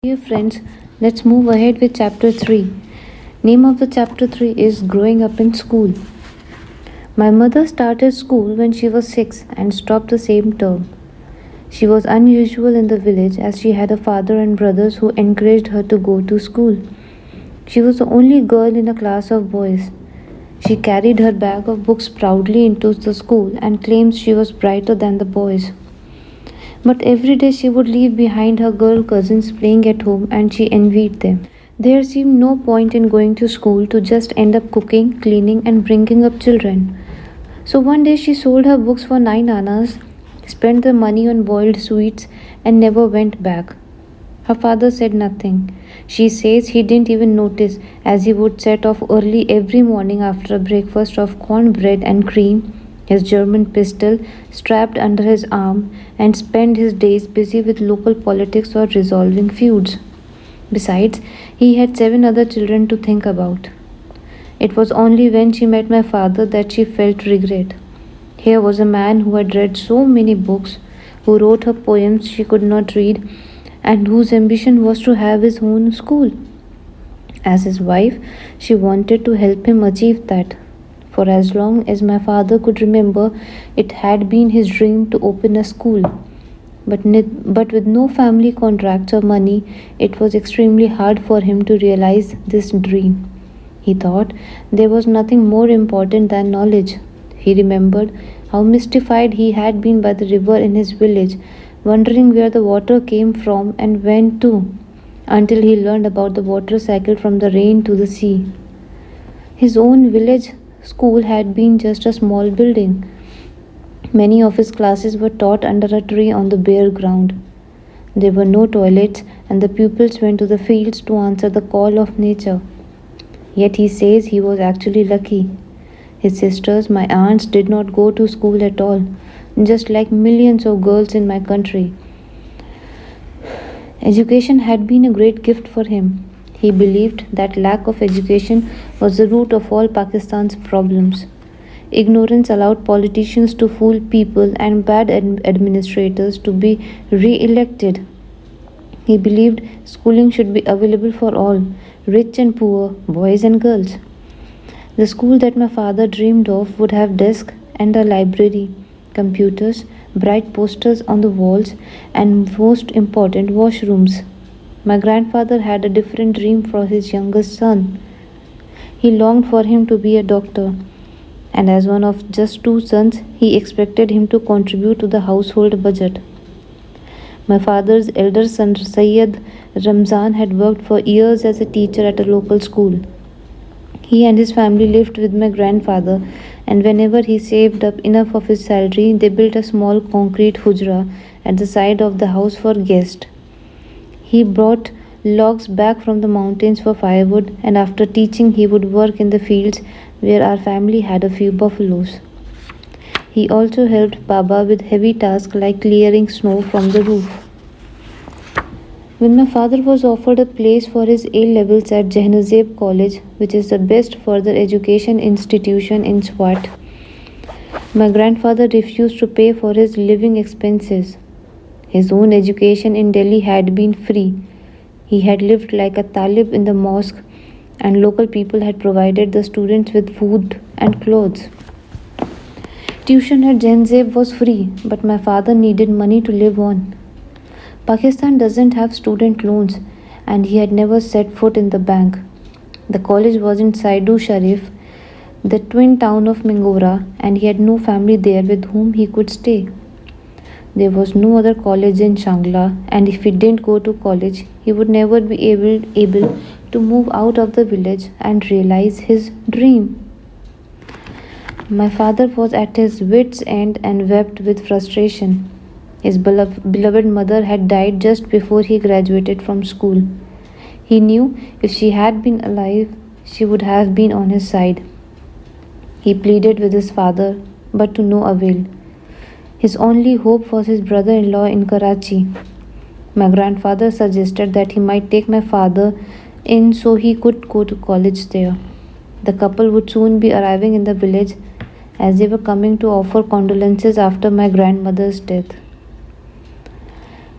Dear friends, let's move ahead with chapter 3. Name of the chapter 3 is Growing Up in School. My mother started school when she was 6 and stopped the same term. She was unusual in the village as she had a father and brothers who encouraged her to go to school. She was the only girl in a class of boys. She carried her bag of books proudly into the school and claimed she was brighter than the boys. But every day she would leave behind her girl cousins playing at home and she envied them. There seemed no point in going to school to just end up cooking, cleaning, and bringing up children. So one day she sold her books for 9 annas, spent the money on boiled sweets, and never went back. Her father said nothing. She says he didn't even notice as he would set off early every morning after a breakfast of cornbread and cream, his German pistol strapped under his arm, and spend his days busy with local politics or resolving feuds. Besides, he had 7 other children to think about. It was only when she met my father that she felt regret. Here was a man who had read so many books, who wrote her poems she could not read, and whose ambition was to have his own school. As his wife, she wanted to help him achieve that. For as long as my father could remember, it had been his dream to open a school. But with no family contracts or money, it was extremely hard for him to realize this dream. He thought there was nothing more important than knowledge. He remembered how mystified he had been by the river in his village, wondering where the water came from and went to, until he learned about the water cycle from the rain to the sea. His own village school had been just a small building. Many of his classes were taught under a tree on the bare ground. There were no toilets, and the pupils went to the fields to answer the call of nature. Yet he says he was actually lucky. His sisters, my aunts, did not go to school at all, just like millions of girls in my country. Education had been a great gift for him. He believed that lack of education was the root of all Pakistan's problems. Ignorance allowed politicians to fool people and bad administrators to be re-elected. He believed schooling should be available for all, rich and poor, boys and girls. The school that my father dreamed of would have desks and a library, computers, bright posters on the walls, and most important, washrooms. My grandfather had a different dream for his youngest son. He longed for him to be a doctor, and as one of just 2 sons, he expected him to contribute to the household budget. My father's elder son, Sayyid Ramzan, had worked for years as a teacher at a local school. He and his family lived with my grandfather, and whenever he saved up enough of his salary, they built a small concrete hujra at the side of the house for guests. He brought logs back from the mountains for firewood, and after teaching, he would work in the fields where our family had a few buffaloes. He also helped Baba with heavy tasks like clearing snow from the roof. When my father was offered a place for his A levels at Jahanazeb College, which is the best further education institution in Swat, my grandfather refused to pay for his living expenses. His own education in Delhi had been free. He had lived like a talib in the mosque, and local people had provided the students with food and clothes. Tuition at Jahanazeb was free, but my father needed money to live on. Pakistan doesn't have student loans, and he had never set foot in the bank. The college was in Saidu Sharif, the twin town of Mingora, and he had no family there with whom he could stay. There was no other college in Shangla, and if he didn't go to college, he would never be able to move out of the village and realize his dream. My father was at his wits' end and wept with frustration. His beloved mother had died just before he graduated from school. He knew if she had been alive, she would have been on his side. He pleaded with his father, but to no avail. His only hope was his brother-in-law in Karachi. My grandfather suggested that he might take my father in so he could go to college there. The couple would soon be arriving in the village as they were coming to offer condolences after my grandmother's death.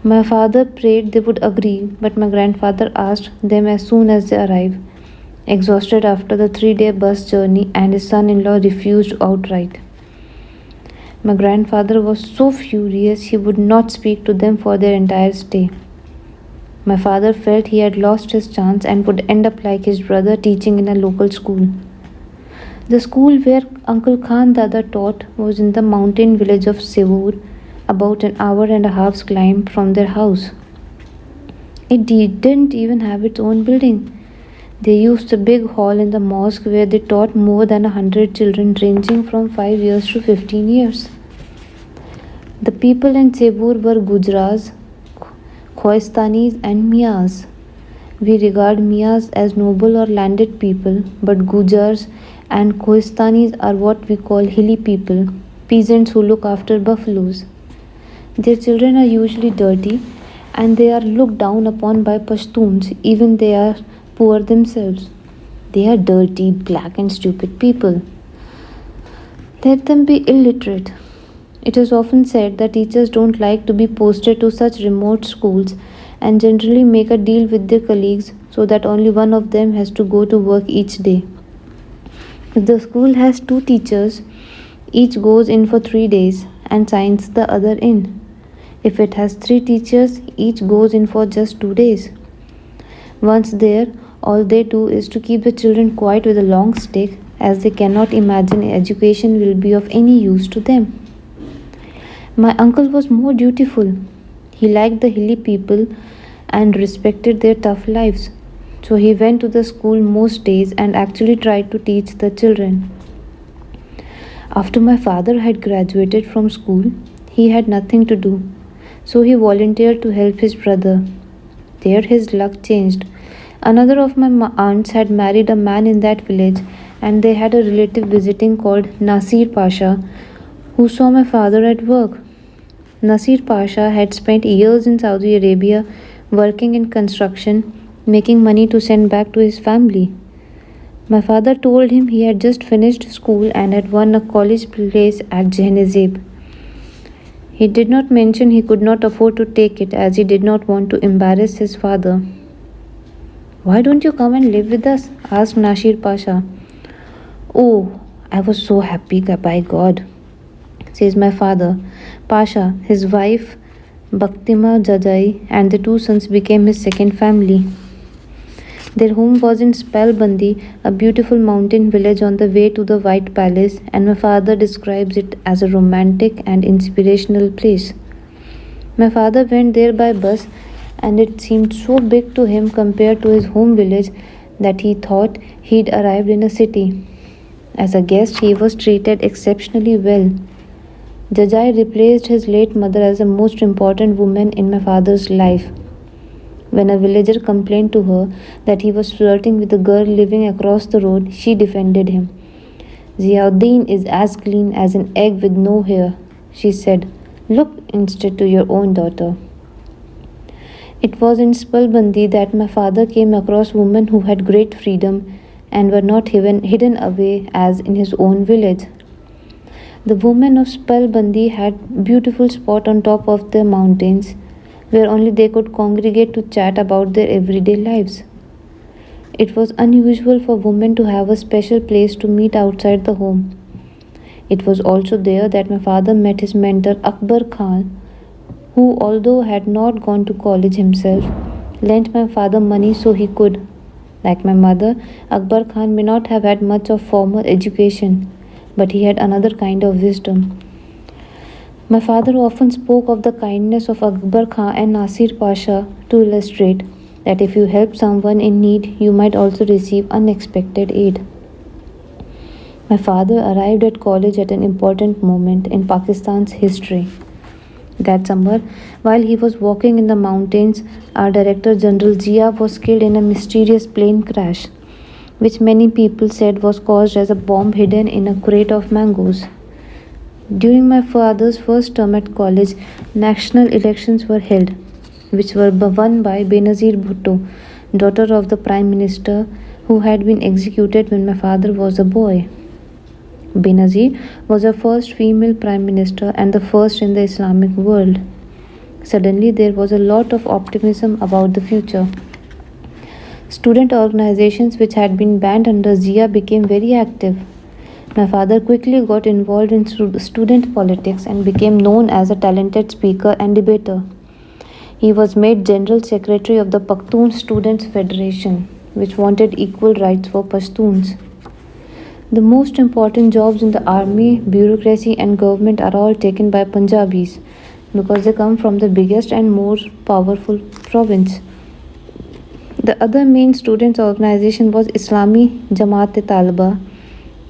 My father prayed they would agree, but my grandfather asked them as soon as they arrived, exhausted after the 3 day bus journey, and his son in law refused outright. My grandfather was so furious he would not speak to them for their entire stay. My father felt he had lost his chance and would end up like his brother teaching in a local school. The school where Uncle Khan Dada taught was in the mountain village of Sevur, about an hour and a half's climb from their house. It didn't even have its own building. They used a big hall in the mosque where they taught more than 100 children ranging from 5 years to 15 years. The people in Sevur were Gujrats, Khoistanis, and Mias. We regard Mias as noble or landed people, but Gujars and Khoistanis are what we call hilly people, peasants who look after buffaloes. Their children are usually dirty and they are looked down upon by Pashtuns, even they are poor themselves. They are dirty, black, and stupid people. Let them be illiterate. It is often said that teachers don't like to be posted to such remote schools and generally make a deal with their colleagues so that only one of them has to go to work each day. If the school has 2 teachers, each goes in for 3 days and signs the other in. If it has 3 teachers, each goes in for just 2 days. Once there, all they do is to keep the children quiet with a long stick, as they cannot imagine education will be of any use to them. My uncle was more dutiful. He liked the hilly people and respected their tough lives. So he went to the school most days and actually tried to teach the children. After my father had graduated from school, he had nothing to do. So he volunteered to help his brother. There his luck changed. Another of my aunts had married a man in that village, and they had a relative visiting called Nasir Pasha, who saw my father at work. Nasir Pasha had spent years in Saudi Arabia working in construction, making money to send back to his family. My father told him he had just finished school and had won a college place at Jehnezib. He did not mention he could not afford to take it, as he did not want to embarrass his father. "Why don't you come and live with us?" asked Nasir Pasha. "Oh, I was so happy, by God," says my father. Pasha, his wife Baktima Jajai, and the 2 sons became his second family. Their home was in Spellbandi, a beautiful mountain village on the way to the White Palace, and my father describes it as a romantic and inspirational place. My father went there by bus, and it seemed so big to him compared to his home village that he thought he'd arrived in a city. As a guest, he was treated exceptionally well. Jajai replaced his late mother as the most important woman in my father's life. When a villager complained to her that he was flirting with a girl living across the road, she defended him. "Ziauddin is as clean as an egg with no hair," she said. "Look instead to your own daughter." It was in Spalbandi that my father came across women who had great freedom and were not hidden away as in his own village. The women of Spalbandi had beautiful spot on top of the mountains where only they could congregate to chat about their everyday lives. It was unusual for women to have a special place to meet outside the home. It was also there that my father met his mentor Akbar Khan, who, although had not gone to college himself, lent my father money so he could. Like my mother, Akbar Khan may not have had much of formal education, but he had another kind of wisdom. My father often spoke of the kindness of Akbar Khan and Nasir Pasha to illustrate that if you help someone in need, you might also receive unexpected aid. My father arrived at college at an important moment in Pakistan's history. That summer, while he was walking in the mountains, our Director General Zia was killed in a mysterious plane crash, which many people said was caused as a bomb hidden in a crate of mangoes. During my father's first term at college, national elections were held, which were won by Benazir Bhutto, daughter of the Prime Minister, who had been executed when my father was a boy. Benazir was the first female Prime Minister and the first in the Islamic world. Suddenly, there was a lot of optimism about the future. Student organizations which had been banned under Zia became very active. My father quickly got involved in student politics and became known as a talented speaker and debater. He was made General Secretary of the Pakhtun Students Federation, which wanted equal rights for Pashtuns. The most important jobs in the army, bureaucracy, and government are all taken by Punjabis because they come from the biggest and more powerful province. The other main students' organization was Islami Jamaat-e-Talaba,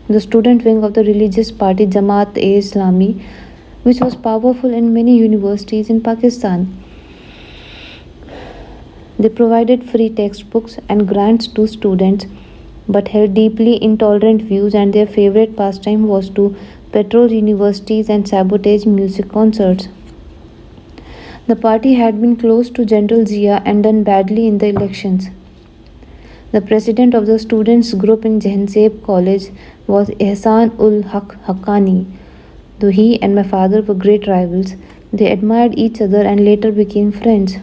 the student wing of the religious party Jamaat-e-Islami, which was powerful in many universities in Pakistan. They provided free textbooks and grants to students but held deeply intolerant views, and their favorite pastime was to patrol universities and sabotage music concerts. The party had been close to General Zia and done badly in the elections. The president of the students' group in Jahanzeb College was Ihsan ul Haq Haqqani. Though he and my father were great rivals, they admired each other and later became friends.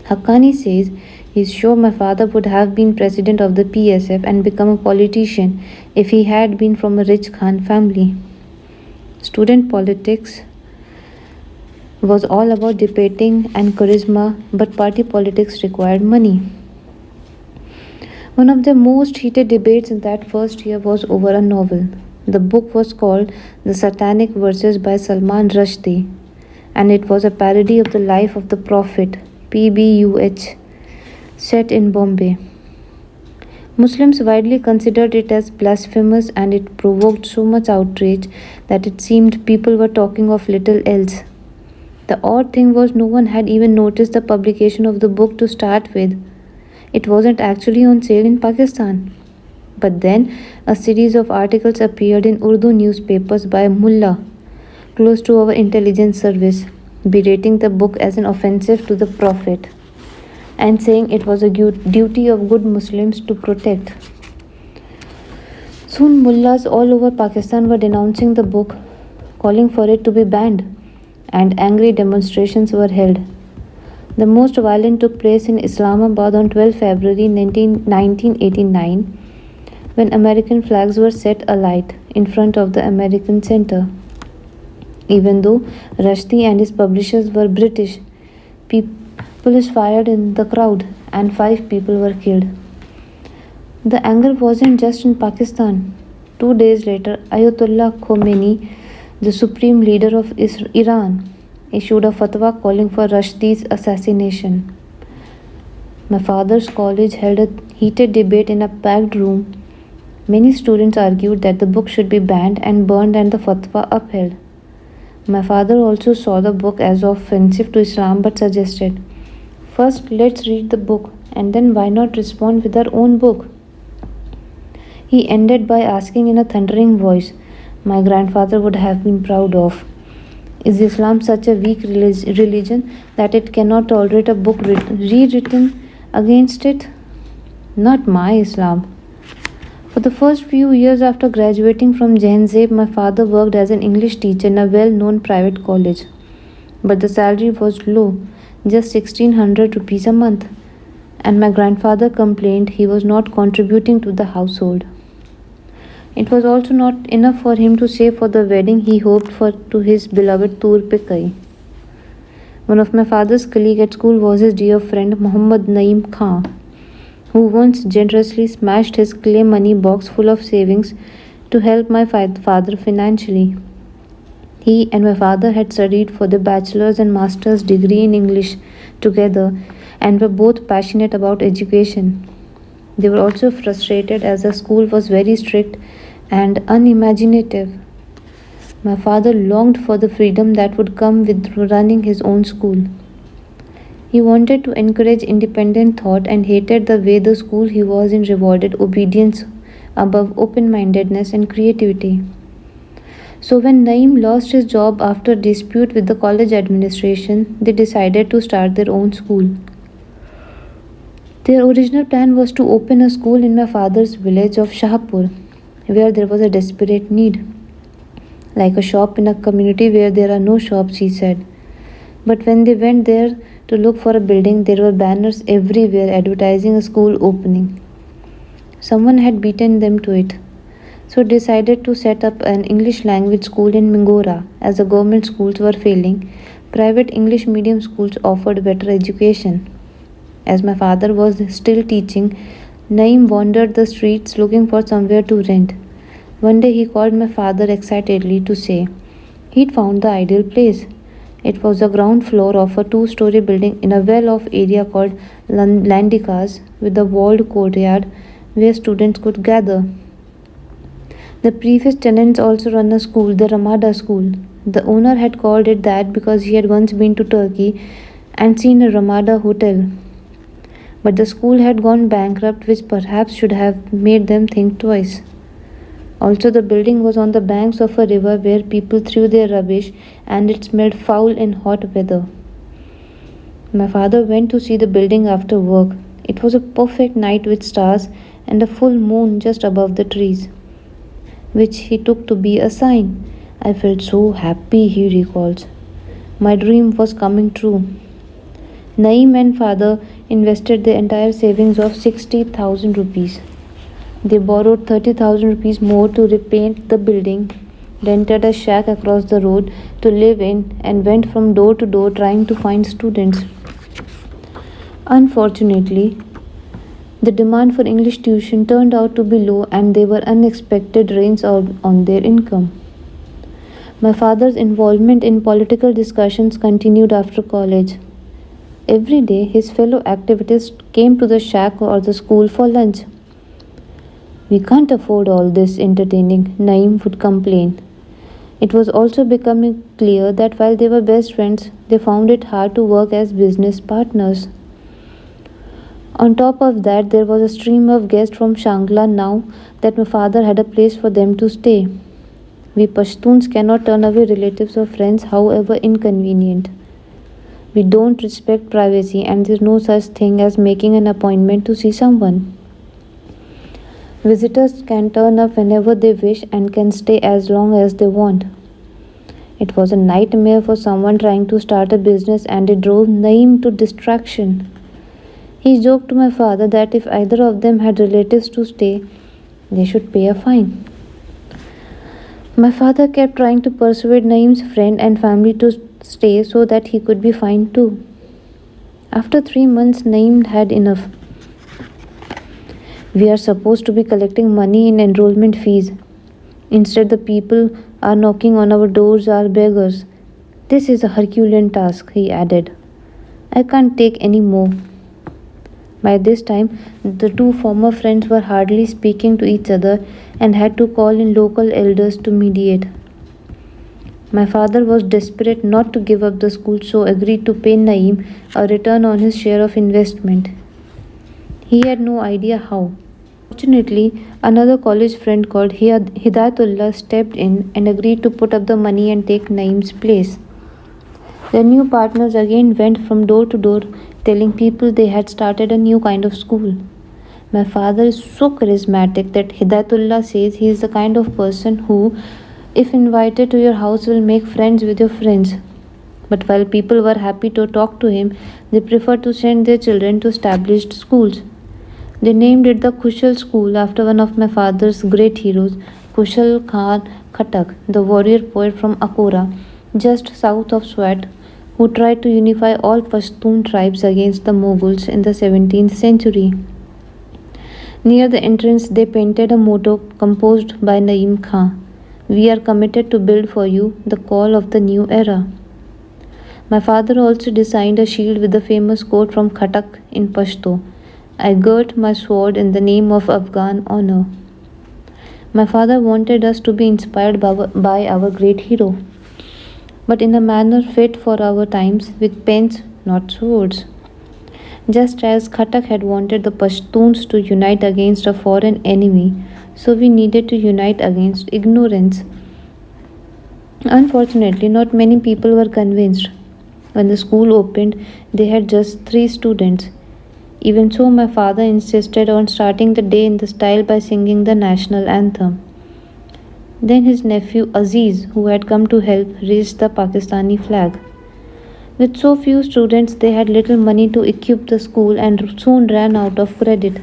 Haqqani says he is sure my father would have been president of the PSF and become a politician if he had been from a rich Khan family. Student politics was all about debating and charisma, but party politics required money. One of the most heated debates in that first year was over a novel. The book was called The Satanic Verses by Salman Rushdie, and it was a parody of the life of the Prophet, PBUH, set in Bombay. Muslims widely considered it as blasphemous, and it provoked so much outrage that it seemed people were talking of little else. The odd thing was no one had even noticed the publication of the book to start with. It wasn't actually on sale in Pakistan. But then a series of articles appeared in Urdu newspapers by Mullah, close to our intelligence service, berating the book as an offensive to the Prophet and saying it was a duty of good Muslims to protect. Soon mullahs all over Pakistan were denouncing the book, calling for it to be banned, and angry demonstrations were held. The most violent took place in Islamabad on 12 February 1989 when American flags were set alight in front of the American Center. Even though Rushdie and his publishers were British, police fired in the crowd and 5 people were killed. The anger wasn't just in Pakistan. 2 days later, Ayatollah Khomeini, the supreme leader of Iran, issued a fatwa calling for Rushdie's assassination. My father's college held a heated debate in a packed room. Many students argued that the book should be banned and burned and the fatwa upheld. My father also saw the book as offensive to Islam but suggested, "First, let's read the book and then why not respond with our own book?" He ended by asking in a thundering voice my grandfather would have been proud of, "Is Islam such a weak religion that it cannot tolerate a book rewritten against it? Not my Islam." For the first few years after graduating from Jahanzeb, my father worked as an English teacher in a well-known private college. But the salary was low, just 1600 rupees a month, and my grandfather complained he was not contributing to the household. It was also not enough for him to save for the wedding he hoped for to his beloved Tur Pikai. One of my father's colleagues at school was his dear friend Muhammad Naeem Khan, who once generously smashed his clay money box full of savings to help my father financially. He and my father had studied for the bachelor's and master's degree in English together and were both passionate about education. They were also frustrated as the school was very strict and unimaginative. My father longed for the freedom that would come with running his own school. He wanted to encourage independent thought and hated the way the school he was in rewarded obedience above open-mindedness and creativity. So when Naeem lost his job after a dispute with the college administration, they decided to start their own school. Their original plan was to open a school in my father's village of Shahpur, where there was a desperate need. Like a shop in a community where there are no shops, he said. But when they went there to look for a building, there were banners everywhere advertising a school opening. Someone had beaten them to it, so decided to set up an English language school in Mingora. As the government schools were failing, private English medium schools offered better education. As my father was still teaching, Naim wandered the streets looking for somewhere to rent. One day he called my father excitedly to say he'd found the ideal place. It was the ground floor of a two-story building in a well-off area called Landikas, with a walled courtyard where students could gather. The previous tenants also run a school, the Ramada School. The owner had called it that because he had once been to Turkey and seen a Ramada hotel. But the school had gone bankrupt, which perhaps should have made them think twice. Also, the building was on the banks of a river where people threw their rubbish and it smelled foul in hot weather. My father went to see the building after work. It was a perfect night with stars and a full moon just above the trees, which he took to be a sign. I felt so happy, he recalls. My dream was coming true. Naeem and father invested their entire savings of 60,000 rupees. They borrowed 30,000 rupees more to repaint the building, rented a shack across the road to live in, and went from door to door trying to find students. Unfortunately, the demand for English tuition turned out to be low and there were unexpected rains on their income. My father's involvement in political discussions continued after college. Every day, his fellow activists came to the shack or the school for lunch. We can't afford all this entertaining, Naeem would complain. It was also becoming clear that while they were best friends, they found it hard to work as business partners. On top of that, there was a stream of guests from Shangla now that my father had a place for them to stay. We Pashtuns cannot turn away relatives or friends, however inconvenient. We don't respect privacy, and there's no such thing as making an appointment to see someone. Visitors can turn up whenever they wish and can stay as long as they want. It was a nightmare for someone trying to start a business, and it drove Naeem to distraction. He joked to my father that if either of them had relatives to stay, they should pay a fine. My father kept trying to persuade Naeem's friend and family to stay so that he could be fined too. After 3 months, Naeem had enough. We are supposed to be collecting money in enrollment fees. Instead, the people are knocking on our doors are beggars. This is a Herculean task, he added. I can't take any more. By this time, the two former friends were hardly speaking to each other and had to call in local elders to mediate. My father was desperate not to give up the school, so agreed to pay Naeem a return on his share of investment. He had no idea how. Fortunately, another college friend called Hidayatullah stepped in and agreed to put up the money and take Naeem's place. The new partners again went from door to door telling people they had started a new kind of school. My father is so charismatic that Hidayatullah says he is the kind of person who, if invited to your house, will make friends with your friends. But while people were happy to talk to him, they preferred to send their children to established schools. They named it the Kushal School after one of my father's great heroes, Kushal Khan Khattak, the warrior poet from Akora, just south of Swat, who tried to unify all Pashtun tribes against the Mughals in the 17th century. Near the entrance, they painted a motto composed by Naeem Khan. We are committed to build for you the call of the new era. My father also designed a shield with the famous quote from Khattak in Pashto, I girt my sword in the name of Afghan honor. My father wanted us to be inspired by our great hero, but in a manner fit for our times, with pens, not swords. Just as Khattak had wanted the Pashtuns to unite against a foreign enemy, so we needed to unite against ignorance. Unfortunately, not many people were convinced. When the school opened, they had just 3 students. Even so, my father insisted on starting the day in the style by singing the national anthem. Then his nephew Aziz, who had come to help, raised the Pakistani flag. With so few students, they had little money to equip the school and soon ran out of credit.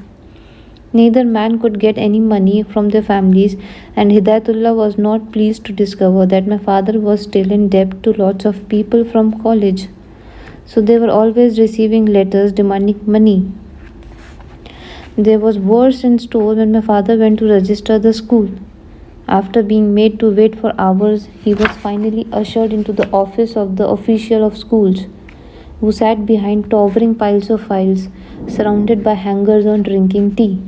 Neither man could get any money from their families, and Hidayatullah was not pleased to discover that my father was still in debt to lots of people from college. So they were always receiving letters demanding money. There was worse in store when my father went to register the school. After being made to wait for hours, he was finally ushered into the office of the official of schools, who sat behind towering piles of files, surrounded by hangers on drinking tea.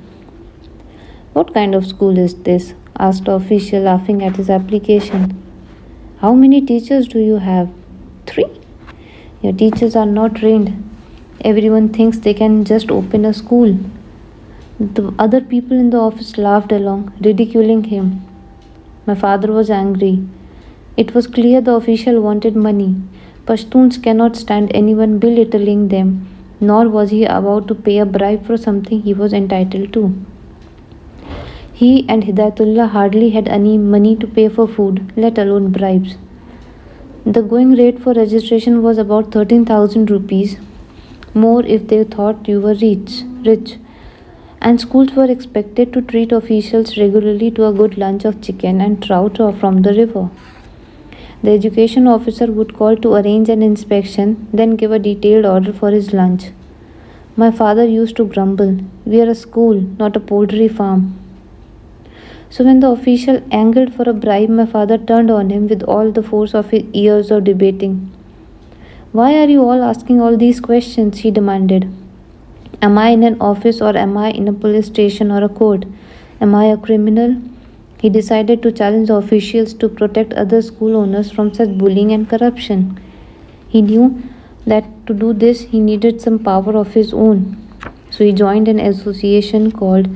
What kind of school is this? Asked the official, laughing at his application. How many teachers do you have? 3. Your teachers are not trained. Everyone thinks they can just open a school. The other people in the office laughed along, ridiculing him. My father was angry. It was clear the official wanted money. Pashtuns cannot stand anyone belittling them, nor was he about to pay a bribe for something he was entitled to. He and Hidayatullah hardly had any money to pay for food, let alone bribes. The going rate for registration was about 13,000 rupees, more if they thought you were rich. And schools were expected to treat officials regularly to a good lunch of chicken and trout from the river. The education officer would call to arrange an inspection, then give a detailed order for his lunch. My father used to grumble, "We are a school, not a poultry farm." So when the official angled for a bribe, my father turned on him with all the force of his years of debating. "Why are you all asking all these questions?" he demanded. "Am I in an office or am I in a police station or a court? Am I a criminal?" He decided to challenge the officials to protect other school owners from such bullying and corruption. He knew that to do this he needed some power of his own. So he joined an association called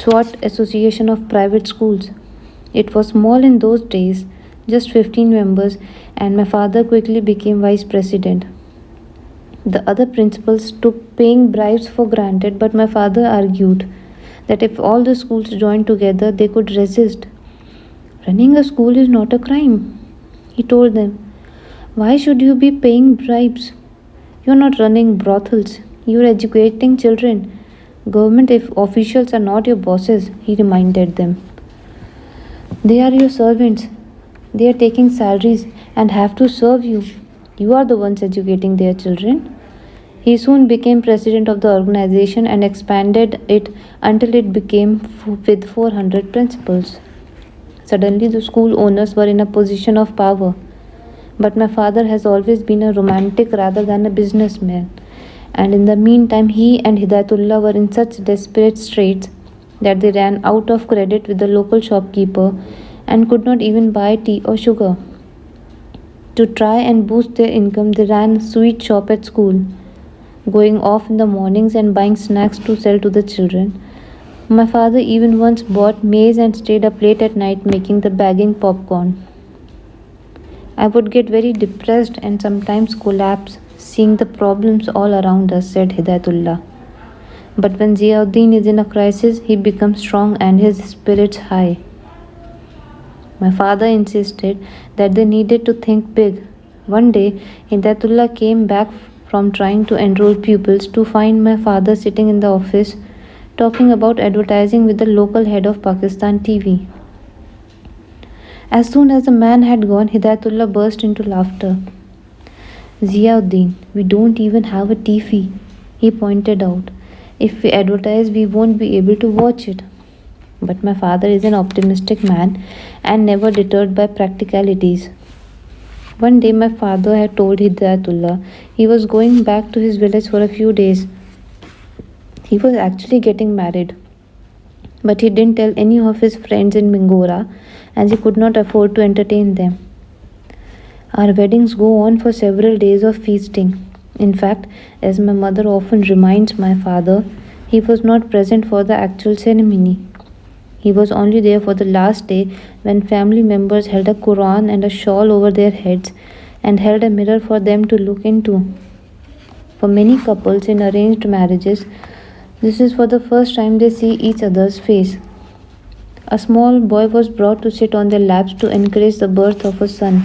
Swat Association of Private Schools. It was small in those days, just 15 members, and my father quickly became vice president. The other principals took paying bribes for granted, but my father argued that if all the schools joined together, they could resist. "Running a school is not a crime," he told them. "Why should you be paying bribes? You're not running brothels, you're educating children. Government officials are not your bosses," he reminded them. "They are your servants. They are taking salaries and have to serve you. You are the ones educating their children." He soon became president of the organization and expanded it until it became with 400 principals. Suddenly, the school owners were in a position of power. But my father has always been a romantic rather than a businessman. And in the meantime, he and Hidayatullah were in such desperate straits that they ran out of credit with the local shopkeeper and could not even buy tea or sugar. To try and boost their income, they ran a sweet shop at school, going off in the mornings and buying snacks to sell to the children. My father even once bought maize and stayed up late at night making the bagging popcorn. "I would get very depressed and sometimes collapse seeing the problems all around us," said Hidayatullah. "But when Ziauddin is in a crisis, he becomes strong and his spirits high." My father insisted that they needed to think big. One day, Hidayatullah came back from trying to enroll pupils to find my father sitting in the office talking about advertising with the local head of Pakistan TV. As soon as the man had gone, Hidayatullah burst into laughter. "Ziauddin, we don't even have a TV," he pointed out. "If we advertise, we won't be able to watch it." But my father is an optimistic man and never deterred by practicalities. One day my father had told Hidayatullah he was going back to his village for a few days. He was actually getting married. But he didn't tell any of his friends in Mingora as he could not afford to entertain them. Our weddings go on for several days of feasting. In fact, as my mother often reminds my father, he was not present for the actual ceremony. He was only there for the last day when family members held a Quran and a shawl over their heads and held a mirror for them to look into. For many couples in arranged marriages, this is for the first time they see each other's face. A small boy was brought to sit on their laps to encourage the birth of a son.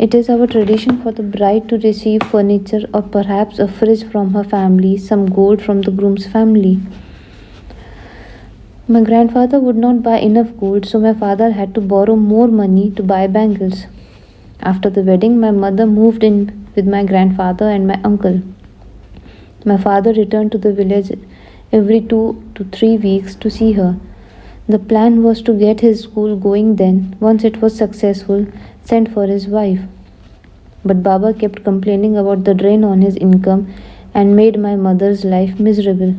It is our tradition for the bride to receive furniture or perhaps a fridge from her family, some gold from the groom's family. My grandfather would not buy enough gold, so my father had to borrow more money to buy bangles. After the wedding, my mother moved in with my grandfather and my uncle. My father returned to the village every 2 to 3 weeks to see her. The plan was to get his school going, then, once it was successful, send for his wife. But Baba kept complaining about the drain on his income and made my mother's life miserable.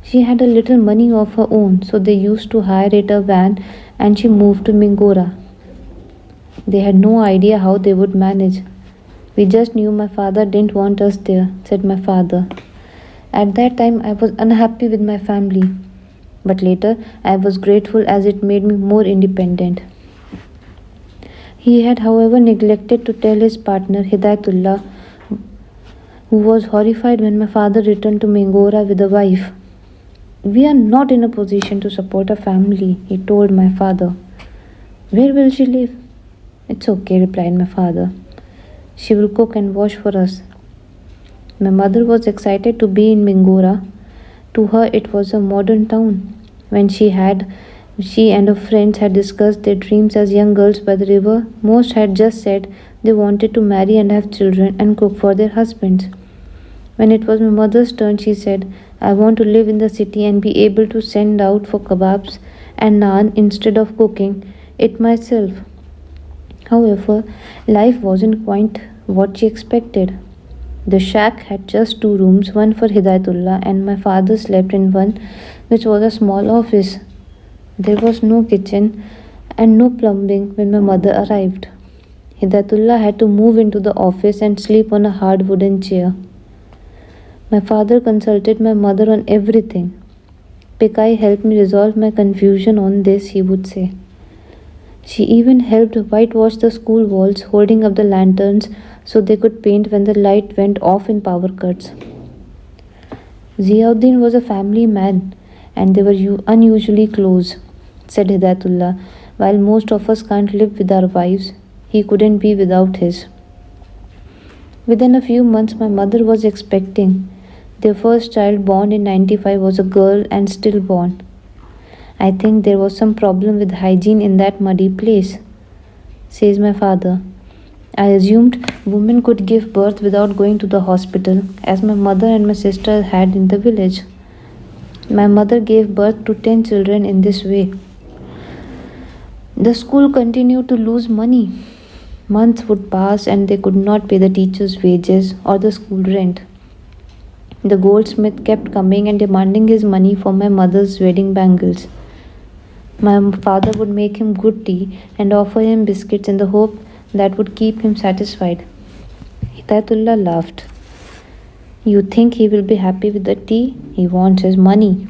She had a little money of her own, so they used to hire it a van and she moved to Mingora. They had no idea how they would manage. We just knew my father didn't want us there, said my father. At that time, I was unhappy with my family, but later I was grateful as it made me more independent. He had, however, neglected to tell his partner Hidayatullah, who was horrified when my father returned to Mingora with a wife. We are not in a position to support a family, he told my father. Where will she live? It's okay, replied my father. She will cook and wash for us. My mother was excited to be in Mingora. To her, it was a modern town. When she and her friends had discussed their dreams as young girls by the river, most had just said they wanted to marry and have children and cook for their husbands. When it was my mother's turn, she said, I want to live in the city and be able to send out for kebabs and naan instead of cooking it myself. However, life wasn't quite what she expected. The shack had just 2 rooms, one for Hidayatullah, and my father slept in one, which was a small office. There was no kitchen and no plumbing when my mother arrived. Hidayatullah had to move into the office and sleep on a hard wooden chair. My father consulted my mother on everything. Pikai helped me resolve my confusion on this, he would say. She even helped whitewash the school walls, holding up the lanterns so they could paint when the light went off in power cuts. Ziauddin was a family man and they were unusually close, said Hidayatullah. While most of us can't live with our wives, he couldn't be without his. Within a few months, my mother was expecting. Their first child, born in 95, was a girl and stillborn. I think there was some problem with hygiene in that muddy place, says my father. I assumed women could give birth without going to the hospital, as my mother and my sister had in the village. My mother gave birth to 10 children in this way. The school continued to lose money. Months would pass and they could not pay the teachers' wages or the school rent. The goldsmith kept coming and demanding his money for my mother's wedding bangles. My father would make him good tea and offer him biscuits in the hope that would keep him satisfied. Hidayatullah laughed. You think he will be happy with the tea? He wants his money.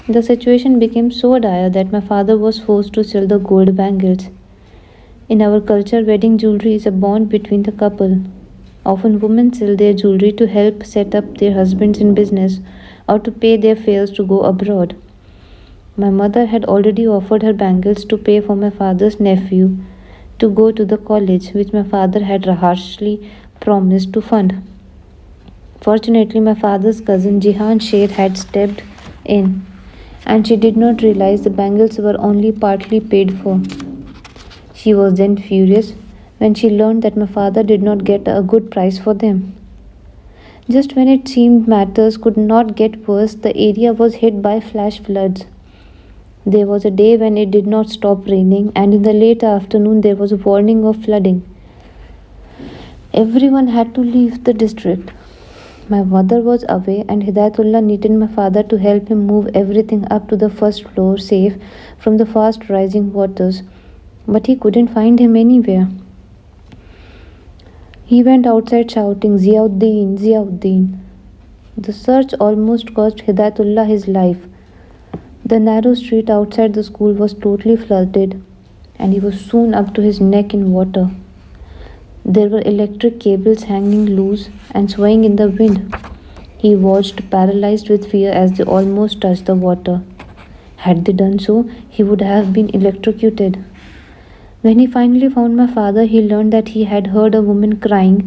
The situation became so dire that my father was forced to sell the gold bangles. In our culture, wedding jewelry is a bond between the couple. Often women sell their jewelry to help set up their husbands in business or to pay their fares to go abroad. My mother had already offered her bangles to pay for my father's nephew to go to the college, which my father had harshly promised to fund. Fortunately, my father's cousin Jihan Sher had stepped in, and she did not realize the bangles were only partly paid for. She was then furious when she learned that my father did not get a good price for them. Just when it seemed matters could not get worse, the area was hit by flash floods. There was a day when it did not stop raining, and in the late afternoon there was a warning of flooding. Everyone had to leave the district. My mother was away, and Hidayatullah needed my father to help him move everything up to the first floor safe from the fast rising waters, but he couldn't find him anywhere. He went outside shouting, Ziauddin, Ziauddin. The search almost cost Hidayatullah his life. The narrow street outside the school was totally flooded, and he was soon up to his neck in water. There were electric cables hanging loose and swaying in the wind. He watched, paralyzed with fear, as they almost touched the water. Had they done so, he would have been electrocuted. When he finally found my father, he learned that he had heard a woman crying,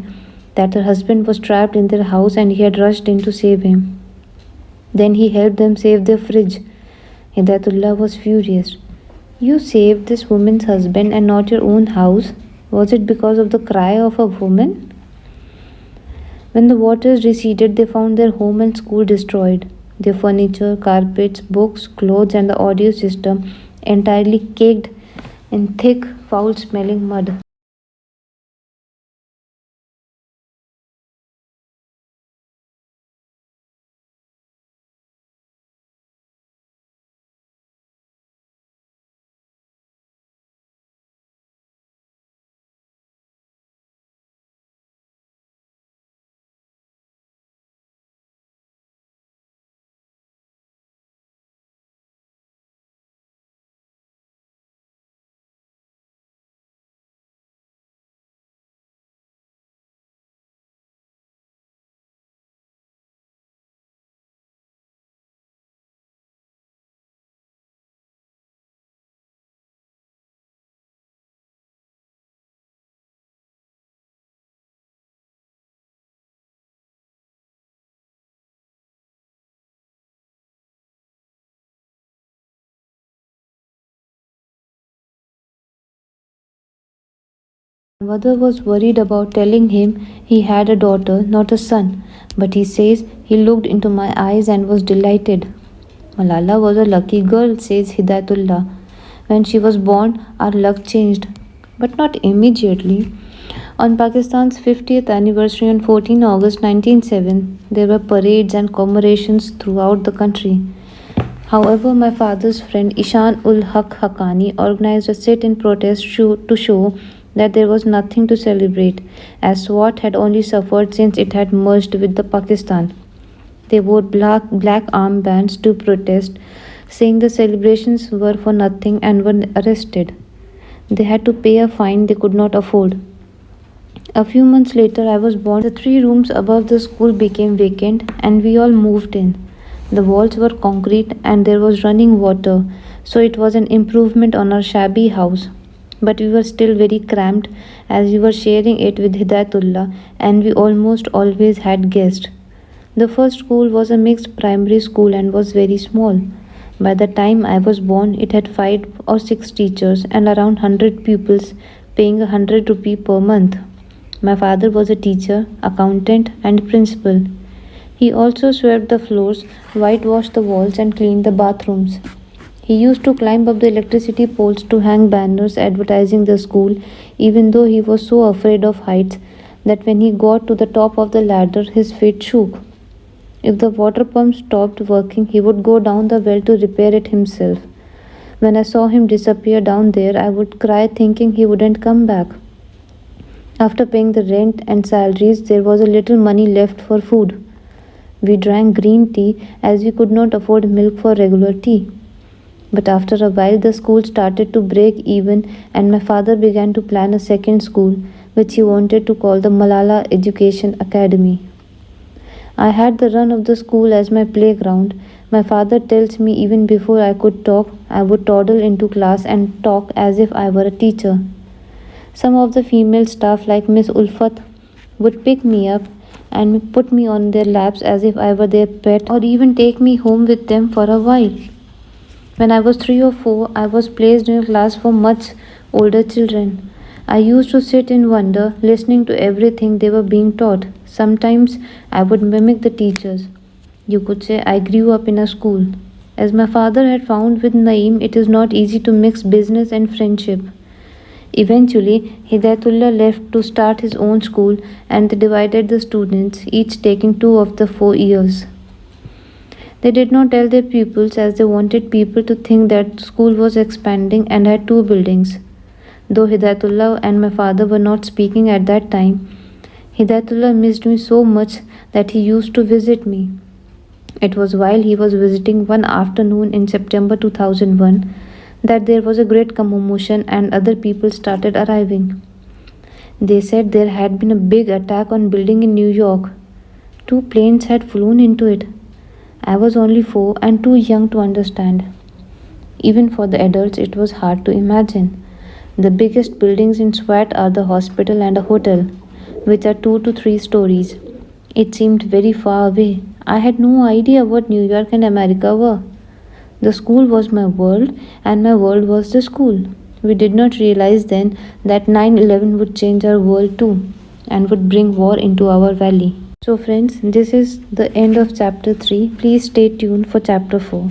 that her husband was trapped in their house and he had rushed in to save him. Then he helped them save their fridge. Hidayatullah was furious. You saved this woman's husband and not your own house? Was it because of the cry of a woman? When the waters receded, they found their home and school destroyed. Their furniture, carpets, books, clothes, and the audio system entirely caked in thick, foul smelling mud. My mother was worried about telling him he had a daughter, not a son, but he says he looked into my eyes and was delighted. Malala was a lucky girl, says Hidayatullah. When she was born, our luck changed, but not immediately. On Pakistan's 50th anniversary on 14 August 1907, there were parades and commemorations throughout the country. However, my father's friend Ishan ul Haq Haqqani organized a sit in protest to show that there was nothing to celebrate, as Swat had only suffered since it had merged with the Pakistan. They wore black armbands to protest, saying the celebrations were for nothing and were arrested. They had to pay a fine they could not afford. A few months later, I was born. The 3 rooms above the school became vacant and we all moved in. The walls were concrete and there was running water, so it was an improvement on our shabby house. But we were still very cramped as we were sharing it with Hidayatullah and we almost always had guests. The first school was a mixed primary school and was very small. By the time I was born, it had 5 or 6 teachers and around 100 pupils paying 100 rupee per month. My father was a teacher, accountant, and principal. He also swept the floors, whitewashed the walls, and cleaned the bathrooms. He used to climb up the electricity poles to hang banners advertising the school, even though he was so afraid of heights that when he got to the top of the ladder, his feet shook. If the water pump stopped working, he would go down the well to repair it himself. When I saw him disappear down there, I would cry thinking he wouldn't come back. After paying the rent and salaries, there was a little money left for food. We drank green tea as we could not afford milk for regular tea. But after a while, the school started to break even, and my father began to plan a second school, which he wanted to call the Malala Education Academy. I had the run of the school as my playground. My father tells me even before I could talk, I would toddle into class and talk as if I were a teacher. Some of the female staff, like Miss Ulfat, would pick me up and put me on their laps as if I were their pet, or even take me home with them for a while. When I was 3 or 4, I was placed in a class for much older children. I used to sit in wonder, listening to everything they were being taught. Sometimes I would mimic the teachers. You could say I grew up in a school. As my father had found with Naeem, it is not easy to mix business and friendship. Eventually, Hidayatullah left to start his own school and they divided the students, each taking 2 of the 4 years. They did not tell their pupils as they wanted people to think that school was expanding and had 2 buildings. Though Hidayatullah and my father were not speaking at that time, Hidayatullah missed me so much that he used to visit me. It was while he was visiting one afternoon in September 2001 that there was a great commotion and other people started arriving. They said there had been a big attack on building in New York. 2 planes had flown into it. I was only 4 and too young to understand. Even for the adults, it was hard to imagine. The biggest buildings in Swat are the hospital and a hotel, which are 2 to 3 stories. It seemed very far away. I had no idea what New York and America were. The school was my world, and my world was the school. We did not realize then that 9/11 would change our world too and would bring war into our valley. So, friends, this is the end of chapter 3. Please stay tuned for chapter 4.